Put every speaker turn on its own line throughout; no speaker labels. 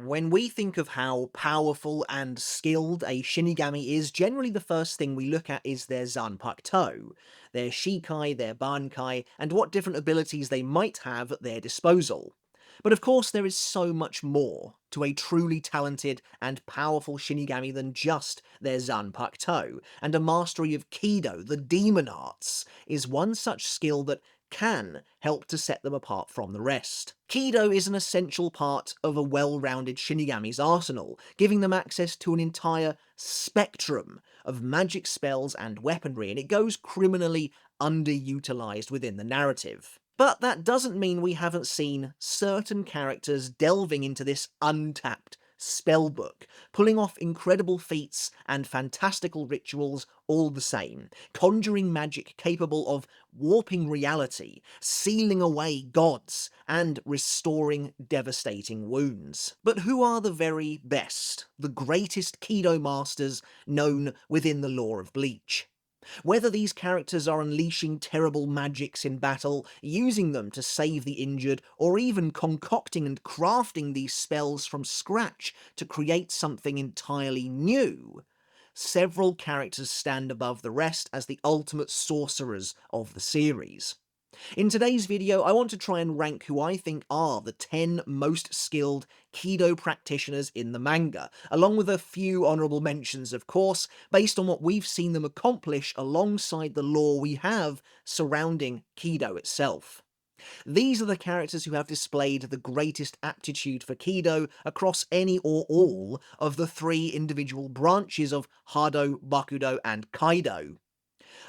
When we think of how powerful and skilled a Shinigami is, generally the first thing we look at is their Zanpakuto, their Shikai, their Bankai, and what different abilities they might have at their disposal. But of course there is so much more to a truly talented and powerful Shinigami than just their Zanpakuto, and a mastery of Kido, the demon arts, is one such skill that can help to set them apart from the rest. Kido is an essential part of a well-rounded Shinigami's arsenal, giving them access to an entire spectrum of magic spells and weaponry, and it goes criminally underutilized within the narrative. But that doesn't mean we haven't seen certain characters delving into this untapped spellbook, pulling off incredible feats and fantastical rituals all the same, conjuring magic capable of warping reality, sealing away gods, and restoring devastating wounds. But who are the very best, the greatest Kido masters known within the lore of Bleach? Whether these characters are unleashing terrible magics in battle, using them to save the injured, or even concocting and crafting these spells from scratch to create something entirely new, several characters stand above the rest as the ultimate sorcerers of the series. In today's video, I want to try and rank who I think are the 10 most skilled Kido practitioners in the manga, along with a few honourable mentions of course, based on what we've seen them accomplish alongside the lore we have surrounding Kido itself. These are the characters who have displayed the greatest aptitude for Kido across any or all of the three individual branches of Hado, Bakudo, and Kaido.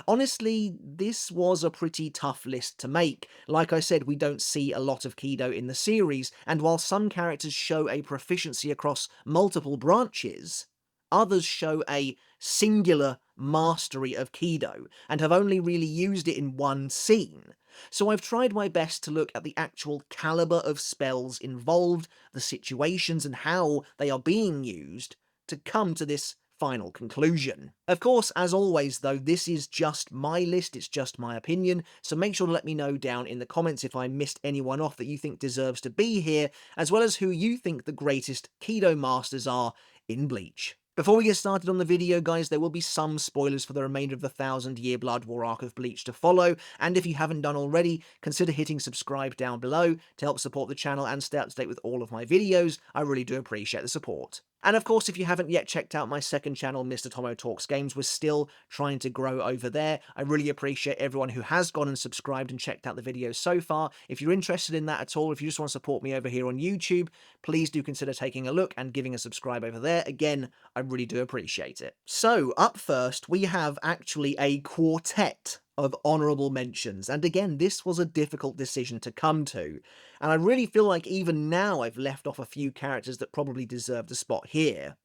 Honestly, this was a pretty tough list to make. Like I said, we don't see a lot of Kido in the series, and while some characters show a proficiency across multiple branches, others show a singular mastery of Kido, and have only really used it in one scene. So I've tried my best to look at the actual caliber of spells involved, the situations and how they are being used, to come to this final conclusion. Of course, as always though, this is just my list, it's just my opinion, so make sure to let me know down in the comments if I missed anyone off that you think deserves to be here, as well as who you think the greatest Kido masters are in Bleach. Before we get started on the video, guys, there will be some spoilers for the remainder of the 1000-year Blood War arc of Bleach to follow, and if you haven't done already, consider hitting subscribe down below to help support the channel and stay up to date with all of my videos. I really do appreciate the support. And of course, if you haven't yet checked out my second channel, Mr. Tomo Talks Games, we're still trying to grow over there. I really appreciate everyone who has gone and subscribed and checked out the videos so far. If you're interested in that at all, if you just want to support me over here on YouTube, please do consider taking a look and giving a subscribe over there. Again, I really do appreciate it. So, up first, we have actually a quartet of honourable mentions, and again, this was a difficult decision to come to, and I really feel like even now I've left off a few characters that probably deserved a spot here.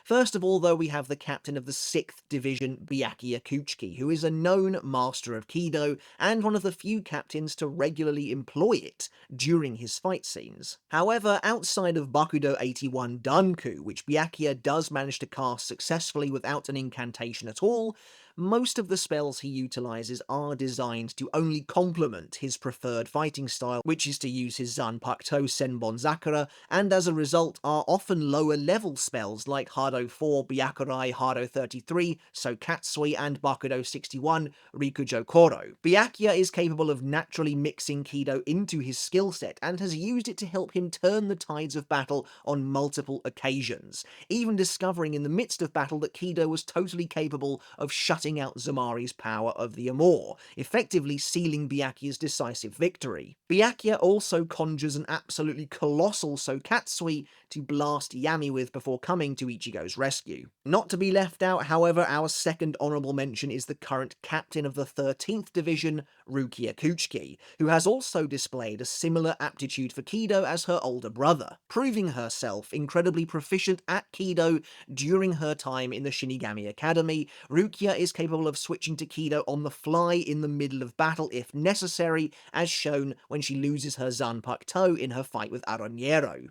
First of all though, we have the captain of the 6th Division, Byakuya Kuchiki, who is a known master of Kido, and one of the few captains to regularly employ it during his fight scenes. However, outside of Bakudo 81 Danku, which Byakuya does manage to cast successfully without an incantation at all, most of the spells he utilizes are designed to only complement his preferred fighting style, which is to use his Zanpakuto Senbon Zakura, and as a result are often lower level spells like Hado 4 Byakurai, Hado 33 Sokatsui, and Bakudo 61 Rikujo Koro. Byakuya is capable of naturally mixing Kido into his skill set, and has used it to help him turn the tides of battle on multiple occasions, even discovering in the midst of battle that Kido was totally capable of shutting out Zamari's power of the Amor, effectively sealing Byakuya's decisive victory. Byakuya also conjures an absolutely colossal Sokatsui to blast Yami with before coming to Ichigo's rescue. Not to be left out, however, our second honourable mention is the current captain of the 13th Division, Rukia Kuchiki, who has also displayed a similar aptitude for Kido as her older brother, proving herself incredibly proficient at Kido during her time in the Shinigami Academy. Rukia is capable of switching to Kido on the fly in the middle of battle if necessary, as shown when she loses her Zanpakuto in her fight with Aroniero.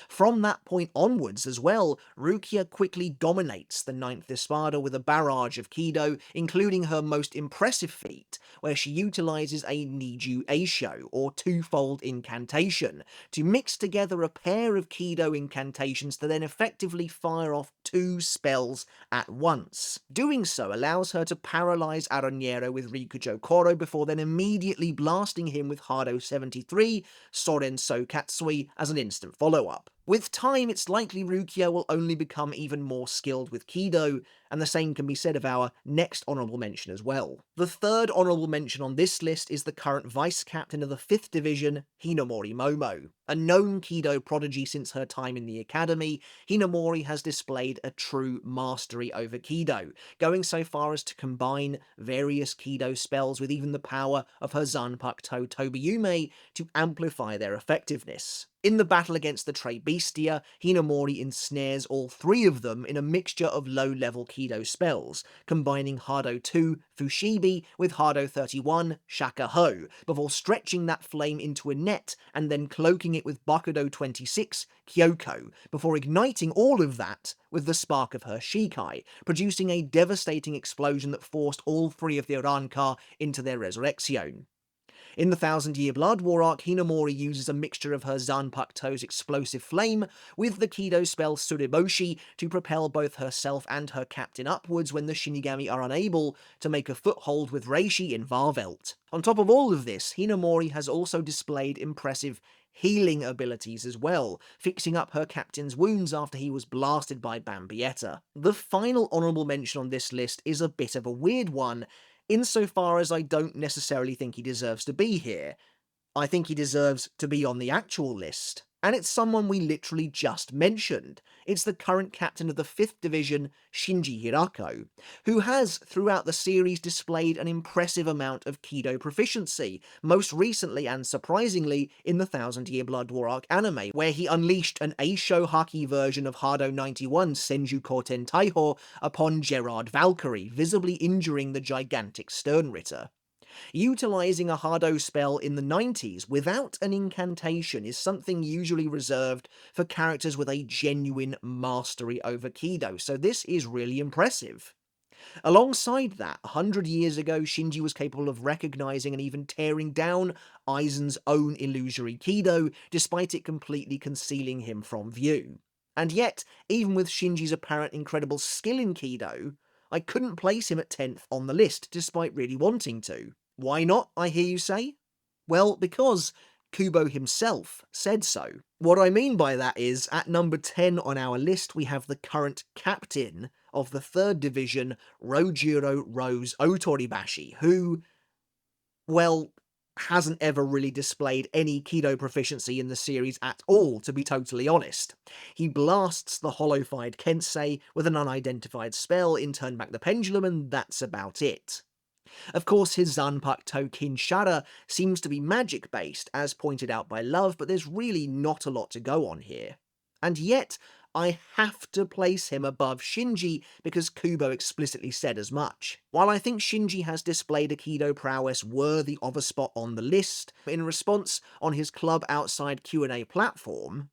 From that point onwards as well, Rukia quickly dominates the Ninth Espada with a barrage of Kidō, including her most impressive feat, where she utilizes a Niju Eisho, or twofold incantation, to mix together a pair of Kidō incantations to then effectively fire off two spells at once. Doing so allows her to paralyze Aronniero with Rikujo Koro before then immediately blasting him with Hado 73, Soren So Katsui as an instant follow-up. With time, it's likely Rukia will only become even more skilled with Kidō, and the same can be said of our next honourable mention as well. The third honourable mention on this list is the current vice captain of the 5th Division, Hinamori Momo. A known Kidō prodigy since her time in the academy, Hinamori has displayed a true mastery over Kidō, going so far as to combine various Kidō spells with even the power of her Zanpakuto Tobiyume to amplify their effectiveness. In the battle against the Tre Bestia, Hinamori ensnares all three of them in a mixture of low-level Kidō spells, combining Hado 2 Fushibi with Hado 31 Shaka Ho, before stretching that flame into a net and then cloaking it with Bakudo 26 Kyoko, before igniting all of that with the spark of her Shikai, producing a devastating explosion that forced all three of the Ranka into their resurrection. In the Thousand Year Blood War arc, Hinamori uses a mixture of her Zanpakuto's explosive flame with the Kido spell Sureboshi to propel both herself and her captain upwards when the Shinigami are unable to make a foothold with Reishi in Varvelt. On top of all of this, Hinamori has also displayed impressive healing abilities as well, fixing up her captain's wounds after he was blasted by Bambietta. The final honourable mention on this list is a bit of a weird one, insofar as I don't necessarily think he deserves to be here. I think he deserves to be on the actual list. And it's someone we literally just mentioned. It's the current captain of the 5th Division, Shinji Hirako, who has, throughout the series, displayed an impressive amount of Kidō proficiency, most recently and surprisingly in the Thousand Year Blood War arc anime, where he unleashed an Eisho Haki version of Hado 91 Senju Koten Taiho upon Gerard Valkyrie, visibly injuring the gigantic sternritter. Utilizing a Hado spell in the 90s without an incantation is something usually reserved for characters with a genuine mastery over Kidō, so this is really impressive. Alongside that, 100 years ago, Shinji was capable of recognizing and even tearing down Aizen's own illusory Kidō, despite it completely concealing him from view. And yet, even with Shinji's apparent incredible skill in Kidō, I couldn't place him at 10th on the list, despite really wanting to. Why not, I hear you say? Well, because Kubo himself said so. What I mean by that is, at number 10 on our list, we have the current captain of the 3rd Division, Rojiro Rose Otoribashi, who, well, hasn't ever really displayed any Kidō proficiency in the series at all, to be totally honest. He blasts the Hollow-Fied Kensei with an unidentified spell in Turn Back the Pendulum, and that's about it. Of course, his Zanpakuto Kinshara seems to be magic-based, as pointed out by Love, but there's really not a lot to go on here. And yet, I have to place him above Shinji because Kubo explicitly said as much. While I think Shinji has displayed a Kidō prowess worthy of a spot on the list, in response on his Club Outside Q&A platform,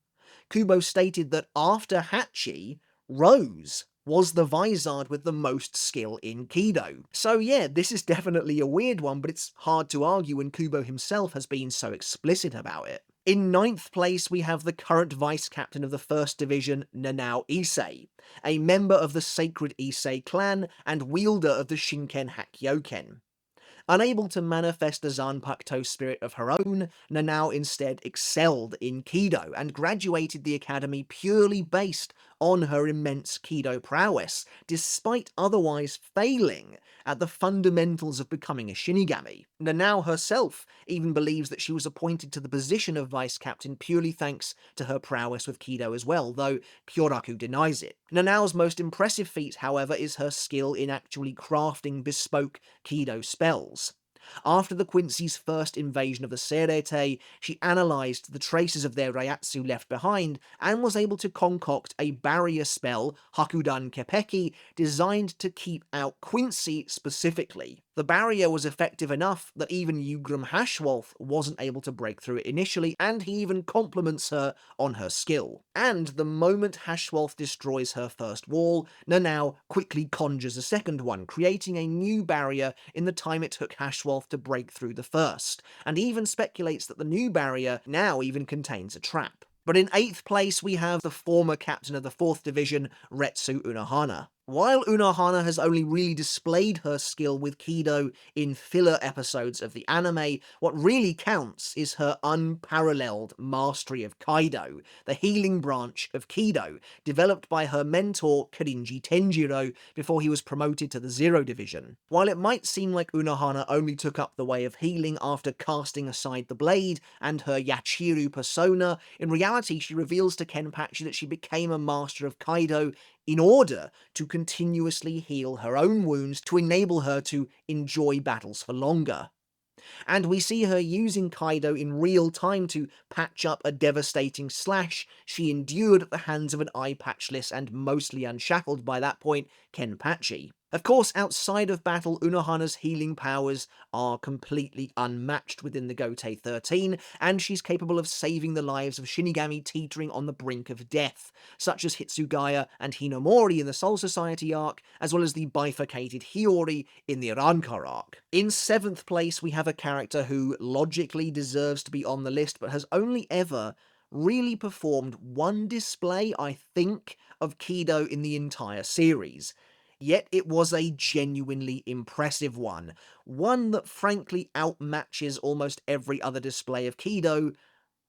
Kubo stated that after Hachi, Rose was the Vizard with the most skill in Kidō. So yeah, this is definitely a weird one, but it's hard to argue when Kubo himself has been so explicit about it. In 9th place, we have the current vice-captain of the 1st Division, Nanao Issei, a member of the Sacred Issei clan and wielder of the Shinken Hakyoken. Unable to manifest a Zanpakuto spirit of her own, Nanao instead excelled in Kidō and graduated the academy purely based on her immense Kidō prowess, despite otherwise failing at the fundamentals of becoming a Shinigami. Nanao herself even believes that she was appointed to the position of vice-captain purely thanks to her prowess with Kidō as well, though Kyoraku denies it. Nanao's most impressive feat, however, is her skill in actually crafting bespoke Kidō spells. After the Quincy's first invasion of the Serete, she analysed the traces of their Reiatsu left behind and was able to concoct a barrier spell, Hakudan Kepeki, designed to keep out Quincy specifically. The barrier was effective enough that even Ugram Hashwolf wasn't able to break through it initially, and he even compliments her on her skill. And the moment Hashwolf destroys her first wall, Nanao quickly conjures a second one, creating a new barrier in the time it took Hashwolf to break through the first, and even speculates that the new barrier now even contains a trap. But in 8th place we have the former captain of the 4th Division, Retsu Unohana. While Unohana has only really displayed her skill with Kido in filler episodes of the anime, what really counts is her unparalleled mastery of Kaido, the healing branch of Kido, developed by her mentor Kirinji Tenjiro before he was promoted to the Zero Division. While it might seem like Unohana only took up the way of healing after casting aside the blade and her Yachiru persona, in reality she reveals to Kenpachi that she became a master of Kaido in order to continuously heal her own wounds to enable her to enjoy battles for longer. And we see her using Kaido in real time to patch up a devastating slash she endured at the hands of an eye patchless and mostly unshackled by that point Kenpachi. Of course, outside of battle, Unohana's healing powers are completely unmatched within the Gotei 13, and she's capable of saving the lives of Shinigami teetering on the brink of death, such as Hitsugaya and Hinomori in the Soul Society arc, as well as the bifurcated Hiyori in the Arankar arc. In 7th place, we have a character who logically deserves to be on the list, but has only ever really performed one display, I think, of Kido in the entire series. Yet it was a genuinely impressive one that frankly outmatches almost every other display of Kido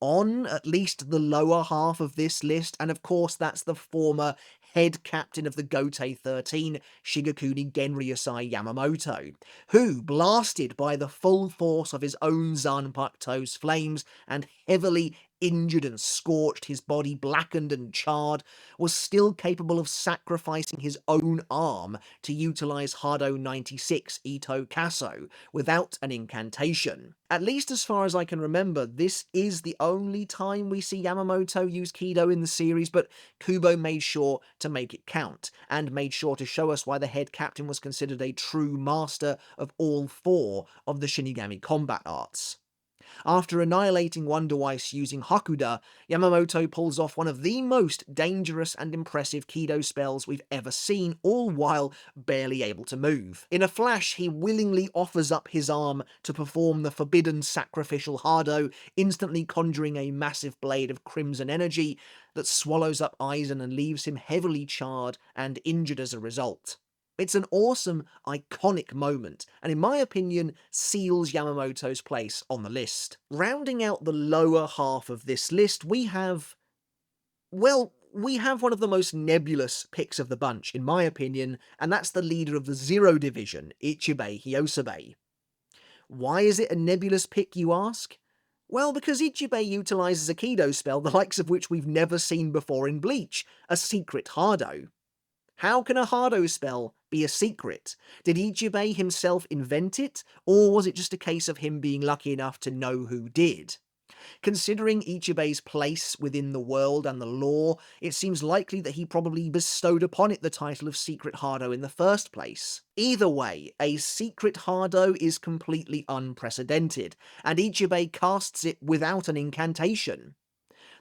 on at least the lower half of this list, and of course that's the former head captain of the Gotei 13, Shigekuni Genryusai Yamamoto, who, blasted by the full force of his own Zanpakuto's flames and heavily injured and scorched, his body blackened and charred, was still capable of sacrificing his own arm to utilize Hado 96 Ito Kaso without an incantation. At least as far as I can remember, this is the only time we see Yamamoto use Kido in the series, but Kubo made sure to make it count, and made sure to show us why the head captain was considered a true master of all 4 of the Shinigami combat arts. After annihilating Wonder Ice using Hakuda, Yamamoto pulls off one of the most dangerous and impressive Kido spells we've ever seen, all while barely able to move. In a flash, he willingly offers up his arm to perform the forbidden sacrificial Hado, instantly conjuring a massive blade of crimson energy that swallows up Aizen and leaves him heavily charred and injured as a result. It's an awesome, iconic moment, and in my opinion, seals Yamamoto's place on the list. Rounding out the lower half of this list, we have one of the most nebulous picks of the bunch, in my opinion, and that's the leader of the Zero Division, Ichibei Hyosobe. Why is it a nebulous pick, you ask? Well, because Ichibei utilizes a Kido spell the likes of which we've never seen before in Bleach, a secret Hado. How can a Hado spell be a secret? Did Ichibei himself invent it, or was it just a case of him being lucky enough to know who did? Considering Ichibei's place within the world and the lore, it seems likely that he probably bestowed upon it the title of Secret Hado in the first place. Either way, a Secret Hado is completely unprecedented, and Ichibei casts it without an incantation.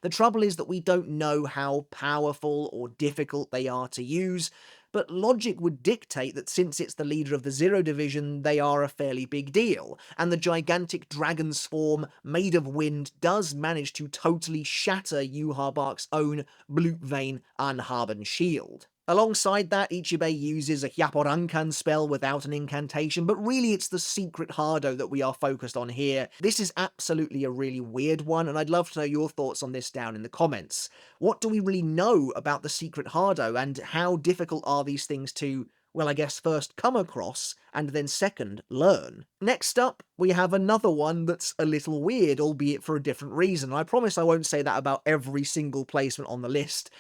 The trouble is that we don't know how powerful or difficult they are to use, but logic would dictate that since it's the leader of the Zero Division, they are a fairly big deal, and the gigantic dragon's form, made of wind, does manage to totally shatter Yuha Bark's own Blutvein Anhaben shield. Alongside that, Ichibei uses a Hyaporankan spell without an incantation, but really it's the secret Hado that we are focused on here. This is absolutely a really weird one, and I'd love to know your thoughts on this down in the comments. What do we really know about the secret Hado, and how difficult are these things to, well, I guess first come across, and then second, learn? Next up, we have another one that's a little weird, albeit for a different reason. I promise I won't say that about every single placement on the list.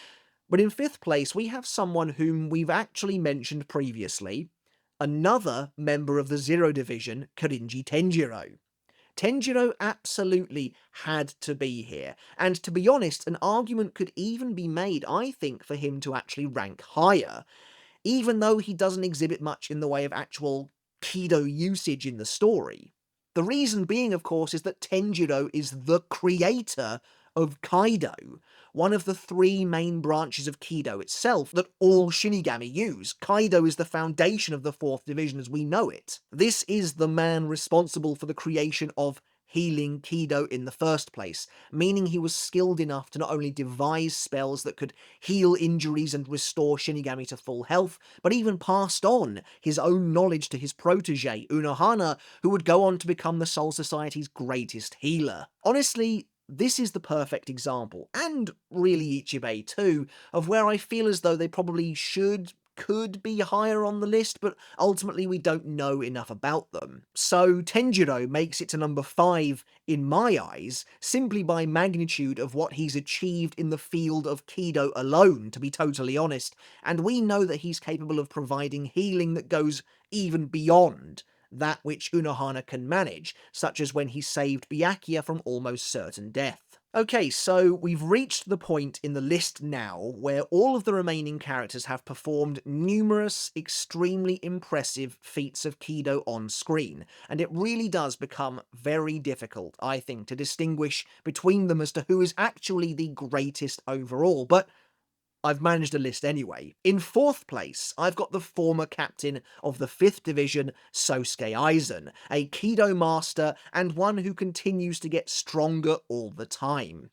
But in 5th place, we have someone whom we've actually mentioned previously, Another member of the Zero Division, Korinji Tenjiro. Tenjiro absolutely had to be here, and to be honest, an argument could even be made, I think, for him to actually rank higher, even though he doesn't exhibit much in the way of actual Kido usage in the story. The reason being, of course, is that Tenjiro is the creator of Kaido, one of the three main branches of Kido itself that all Shinigami use. Kaido is the foundation of the 4th division as we know it. This is the man responsible for the creation of healing Kido in the first place, meaning he was skilled enough to not only devise spells that could heal injuries and restore Shinigami to full health, but even passed on his own knowledge to his protege, Unohana, who would go on to become the Soul Society's greatest healer. Honestly, this is the perfect example, and really Ichibei too, of where I feel as though they probably could be higher on the list, but ultimately we don't know enough about them. So Tenjiro makes it to number 5 in my eyes, simply by magnitude of what he's achieved in the field of Kido alone, to be totally honest, and we know that he's capable of providing healing that goes even beyond that which Unohana can manage, such as when he saved Byakuya from almost certain death. Okay, so we've reached the point in the list now where all of the remaining characters have performed numerous, extremely impressive feats of Kido on screen, and it really does become very difficult, I think, to distinguish between them as to who is actually the greatest overall, but I've managed a list anyway. In 4th place, I've got the former captain of the 5th Division, Sosuke Aizen, a Kido master and one who continues to get stronger all the time.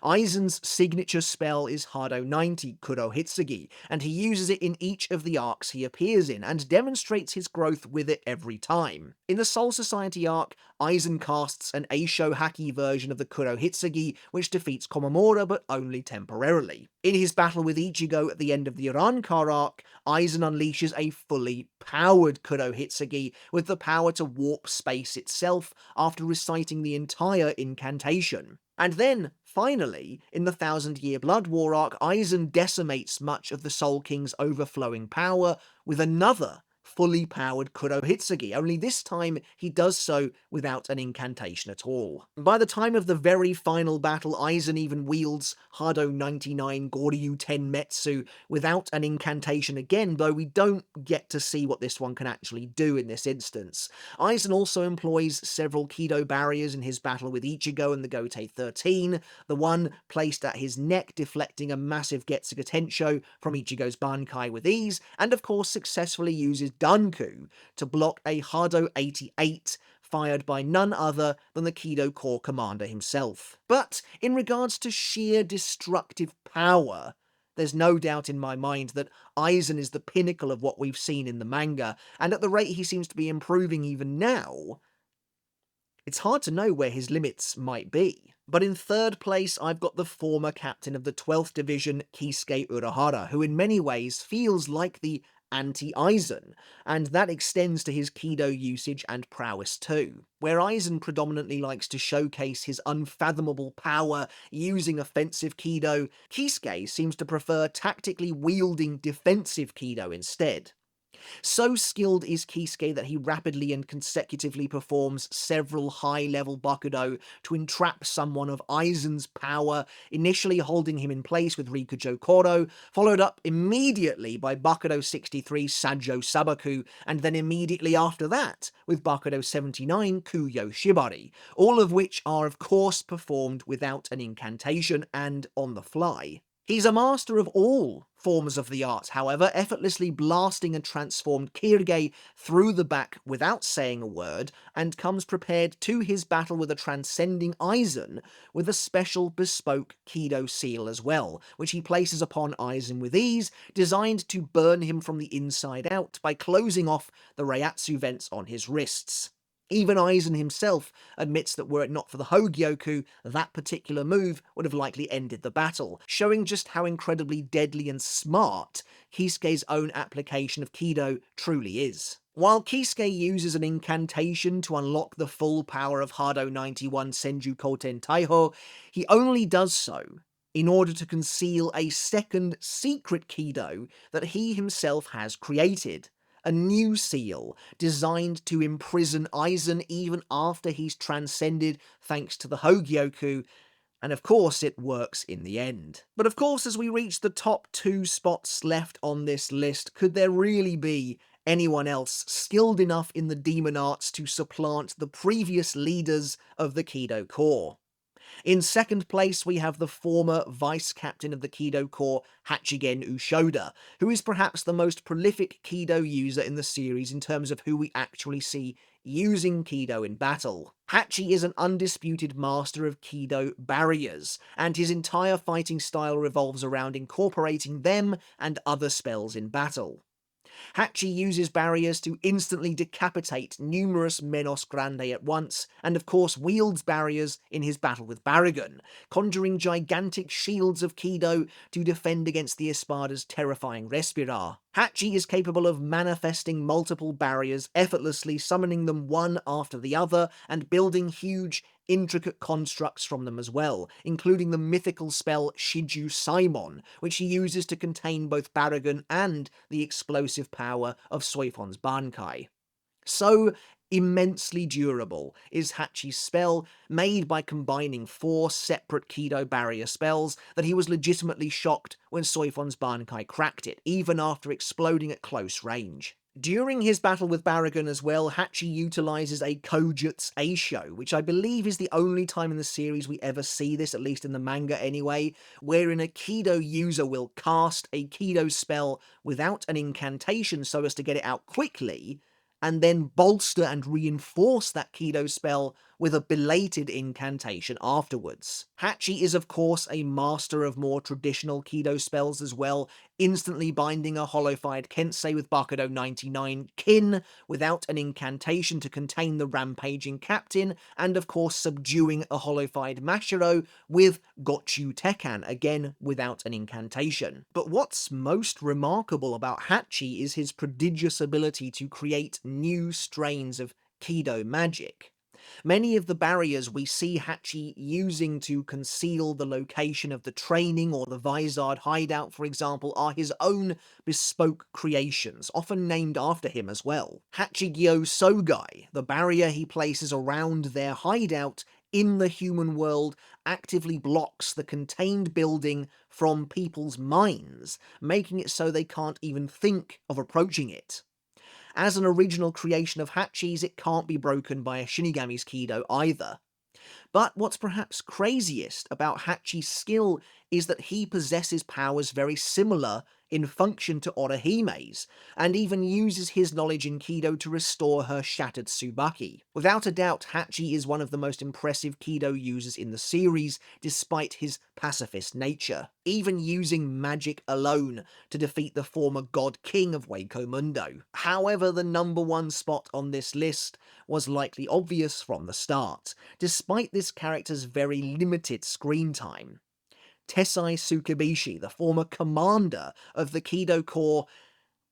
Aizen's signature spell is Hado 90 Kurohitsugi, and he uses it in each of the arcs he appears in, and demonstrates his growth with it every time. In the Soul Society arc, Aizen casts an Eisho Haki version of the Kurohitsugi, which defeats Komamura, but only temporarily. In his battle with Ichigo at the end of the Urankar arc, Aizen unleashes a fully powered Kurohitsugi, with the power to warp space itself after reciting the entire incantation. And then, finally, in the Thousand Year Blood War arc, Aizen decimates much of the Soul King's overflowing power with another fully powered Kurohitsugi, only this time he does so without an incantation at all. By the time of the very final battle, Aizen even wields Hado 99 Goryu Tenmetsu without an incantation again, though we don't get to see what this one can actually do in this instance. Aizen also employs several Kido barriers in his battle with Ichigo and the Gotei 13, the one placed at his neck deflecting a massive Getsuga Tensho from Ichigo's bankai with ease, and of course successfully uses Danku to block a Hado 88 fired by none other than the Kido Corps commander himself. But in regards to sheer destructive power, there's no doubt in my mind that Aizen is the pinnacle of what we've seen in the manga, and at the rate he seems to be improving even now, it's hard to know where his limits might be. But in 3rd place, I've got the former captain of the 12th Division, Kisuke Urahara, who in many ways feels like the anti-Aizen, and that extends to his Kido usage and prowess too. Where Aizen predominantly likes to showcase his unfathomable power using offensive Kido, Kisuke seems to prefer tactically wielding defensive Kido instead. So skilled is Kisuke that he rapidly and consecutively performs several high-level Bakudo to entrap someone of Aizen's power, initially holding him in place with Rikujo Koro, followed up immediately by Bakudo 63 Sajo Sabaku, and then immediately after that with Bakudo 79 Kuyo Shibari, all of which are of course performed without an incantation and on the fly. He's a master of all forms of the art, however, effortlessly blasting a transformed Kirige through the back without saying a word, and comes prepared to his battle with a transcending Aizen with a special bespoke Kido seal as well, which he places upon Aizen with ease, designed to burn him from the inside out by closing off the Reiatsu vents on his wrists. Even Aizen himself admits that were it not for the Hogyoku, that particular move would have likely ended the battle, showing just how incredibly deadly and smart Kisuke's own application of Kido truly is. While Kisuke uses an incantation to unlock the full power of Hado 91 Senju Koten Taiho, he only does so in order to conceal a second secret Kido that he himself has created. a new seal designed to imprison Aizen even after he's transcended thanks to the Hogyoku, and of course it works in the end. But of course, as we reach the top 2 spots left on this list, could there really be anyone else skilled enough in the demon arts to supplant the previous leaders of the Kido Corps? In second place, we have the former vice-captain of the Kido Corps, Hachigen Ushoda, who is perhaps the most prolific Kido user in the series in terms of who we actually see using Kido in battle. Hachi is an undisputed master of Kido barriers, and his entire fighting style revolves around incorporating them and other spells in battle. Hachi uses barriers to instantly decapitate numerous Menos Grande at once, and of course wields barriers in his battle with Baragon, conjuring gigantic shields of Kido to defend against the Espada's terrifying Respirar. Hachi is capable of manifesting multiple barriers, effortlessly summoning them one after the other, and building huge, intricate constructs from them as well, including the mythical spell Shiju Saimon, which he uses to contain both Baragon and the explosive power of Soifon's bankai. So immensely durable is Hachi's spell, made by combining 4 separate Kido barrier spells, that he was legitimately shocked when Soifon's bankai cracked it, even after exploding at close range. During his battle with Baragon as well, Hachi utilizes a Kojutsu Eisho, which I believe is the only time in the series we ever see this, at least in the manga anyway, wherein a Kido user will cast a Kido spell without an incantation so as to get it out quickly, and then bolster and reinforce that Kido spell with a belated incantation afterwards. Hachi is of course a master of more traditional Kido spells as well, instantly binding a holofied Kensei with Bakudo 99 Kin without an incantation to contain the rampaging captain, and of course subduing a holofied Mashiro with Gochu Tekken, again without an incantation. But what's most remarkable about Hachi is his prodigious ability to create new strains of Kido magic. Many of the barriers we see Hachi using to conceal the location of the training or the Vizard hideout, for example, are his own bespoke creations, often named after him as well. Hachigyo Sogai, the barrier he places around their hideout in the human world, actively blocks the contained building from people's minds, making it so they can't even think of approaching it. As an original creation of Hachi's, it can't be broken by a Shinigami's Kido either. But what's perhaps craziest about Hachi's skill is that he possesses powers very similar in function to Orihime's, and even uses his knowledge in Kido to restore her shattered Tsubaki. Without a doubt, Hachi is one of the most impressive Kido users in the series, despite his pacifist nature, even using magic alone to defeat the former God King of Waco Mundo. However, the number 1 spot on this list was likely obvious from the start, despite this character's very limited screen time. Tessai Tsukabishi, the former commander of the Kido Corps,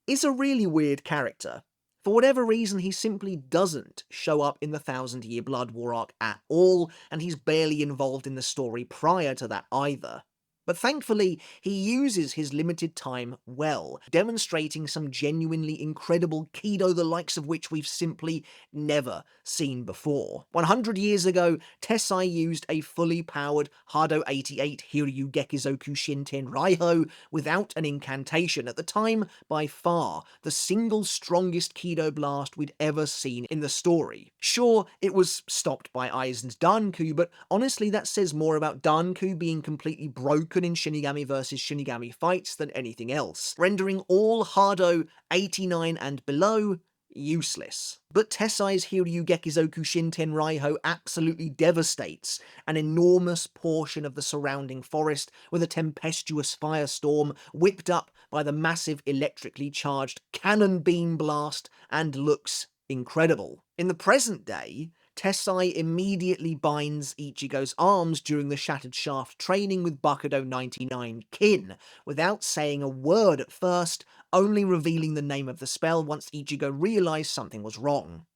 is a really weird character. For whatever reason, he simply doesn't show up in the Thousand Year Blood War arc at all, and he's barely involved in the story prior to that either. But thankfully, he uses his limited time well, demonstrating some genuinely incredible Kido, the likes of which we've simply never seen before. 100 years ago, Tessai used a fully powered Hado 88 Hiryu Gekizoku Shinten Raiho without an incantation, at the time by far the single strongest Kido blast we'd ever seen in the story. Sure, it was stopped by Aizen's Danku, but honestly that says more about Danku being completely broken in Shinigami vs Shinigami fights than anything else, rendering all Hado 89 and below useless. But Tessai's Hiryu Gekizoku Shinten Raiho absolutely devastates an enormous portion of the surrounding forest with a tempestuous firestorm whipped up by the massive electrically charged cannon beam blast, and looks incredible. In the present day, Tessai immediately binds Ichigo's arms during the Shattered Shaft training with Bakudo 99 Kin, without saying a word at first, only revealing the name of the spell once Ichigo realized something was wrong.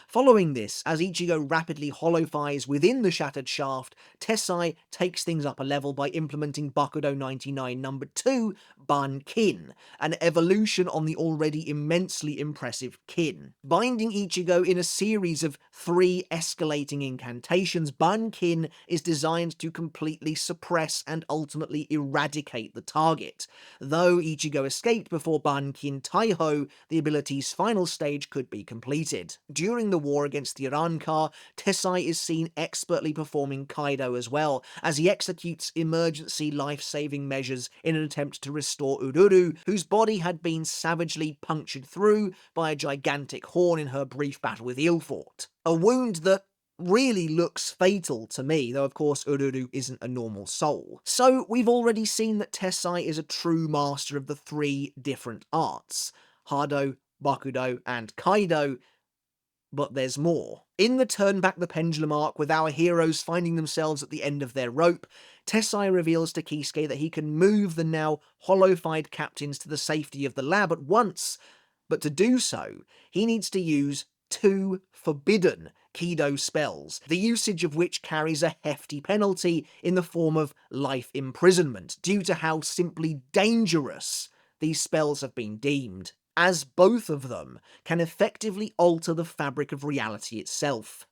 Following this, as Ichigo rapidly holofies within the Shattered Shaft, Tessai takes things up a level by implementing Bakudo 99 number 2 bankin, an evolution on the already immensely impressive kin. Binding Ichigo in a series of 3 escalating incantations, bankin is designed to completely suppress and ultimately eradicate the target. Though Ichigo escaped before bankin Taiho, the ability's final stage could be completed. During the war against the Ranka, Tessai is seen expertly performing Kaido as well, as he executes emergency life-saving measures in an attempt to restore Ururu, whose body had been savagely punctured through by a gigantic horn in her brief battle with Ilfort. A wound that really looks fatal to me, though of course Ururu isn't a normal soul. So we've already seen that Tessai is a true master of the 3 different arts, Hado, Bakudo, and Kaido, but there's more. In the Turn Back the Pendulum arc, with our heroes finding themselves at the end of their rope, Tessai reveals to Kisuke that he can move the now hollow-fied captains to the safety of the lab at once, but to do so, he needs to use 2 forbidden Kido spells, the usage of which carries a hefty penalty in the form of life imprisonment, due to how simply dangerous these spells have been deemed, as both of them can effectively alter the fabric of reality itself.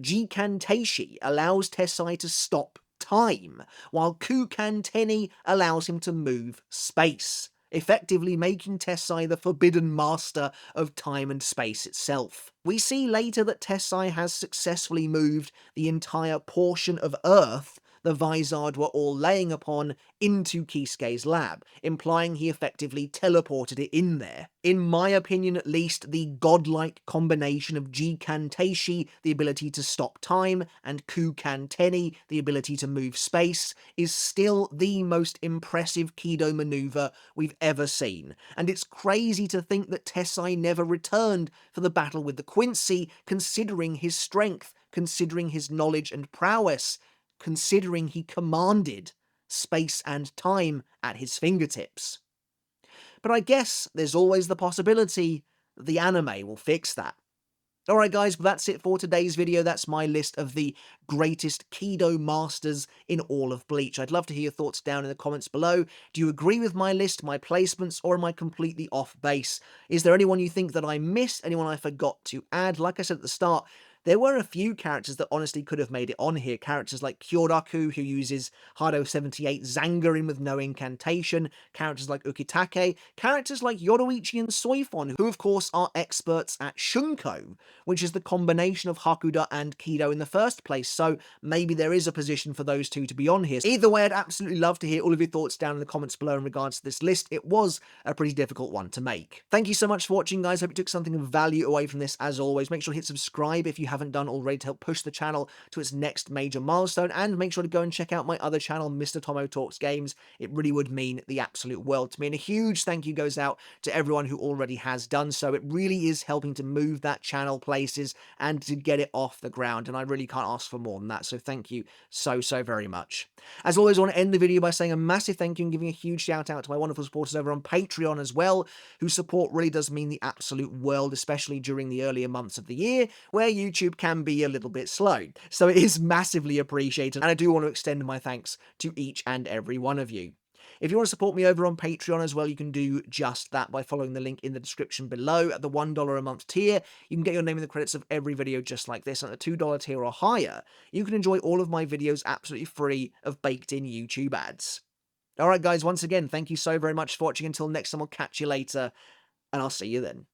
Jikan Teishi allows Tessai to stop time, while Kukan Teni allows him to move space, effectively making Tessai the forbidden master of time and space itself. We see later that Tessai has successfully moved the entire portion of Earth the Vizard were all laying upon into Kisuke's lab, implying he effectively teleported it in there. In my opinion at least, the godlike combination of Jikan Teishi, the ability to stop time, and Kukan Teni, the ability to move space, is still the most impressive Kido maneuver we've ever seen, and it's crazy to think that Tessai never returned for the battle with the Quincy, considering his strength, considering his knowledge and prowess, considering he commanded space and time at his fingertips. But I guess there's always the possibility the anime will fix that. Alright guys, well that's it for today's video. That's my list of the greatest Kido masters in all of Bleach. I'd love to hear your thoughts down in the comments below. Do you agree with my list, my placements, or am I completely off base? Is there anyone you think that I missed, anyone I forgot to add? Like I said at the start, there were a few characters that honestly could have made it on here. Characters like Kyoraku, who uses Hado 78 Zangerin with no incantation. Characters like Ukitake. Characters like Yoruichi and Soifon, who of course are experts at Shunko, which is the combination of Hakuda and Kido in the first place. So maybe there is a position for those 2 to be on here. Either way, I'd absolutely love to hear all of your thoughts down in the comments below in regards to this list. It was a pretty difficult one to make. Thank you so much for watching, guys. Hope you took something of value away from this. As always, make sure to hit subscribe if you haven't done already to help push the channel to its next major milestone, and make sure to go and check out my other channel, Mr. Tomo Talks Games. It really would mean the absolute world to me, and a huge thank you goes out to everyone who already has done so. It really is helping to move that channel places and to get it off the ground, and I really can't ask for more than that, so thank you so very much. As always, I want to end the video by saying a massive thank you and giving a huge shout out to my wonderful supporters over on Patreon as well, whose support really does mean the absolute world, especially during the earlier months of the year, where YouTube can be a little bit slow. So it is massively appreciated, and I do want to extend my thanks to each and every one of you. If you want to support me over on Patreon as well, you can do just that by following the link in the description below. At the $1 a month tier, you can get your name in the credits of every video just like this. And at the $2 tier or higher, you can enjoy all of my videos absolutely free of baked-in YouTube ads. Alright guys, once again, thank you so very much for watching. Until next time, I'll catch you later, and I'll see you then.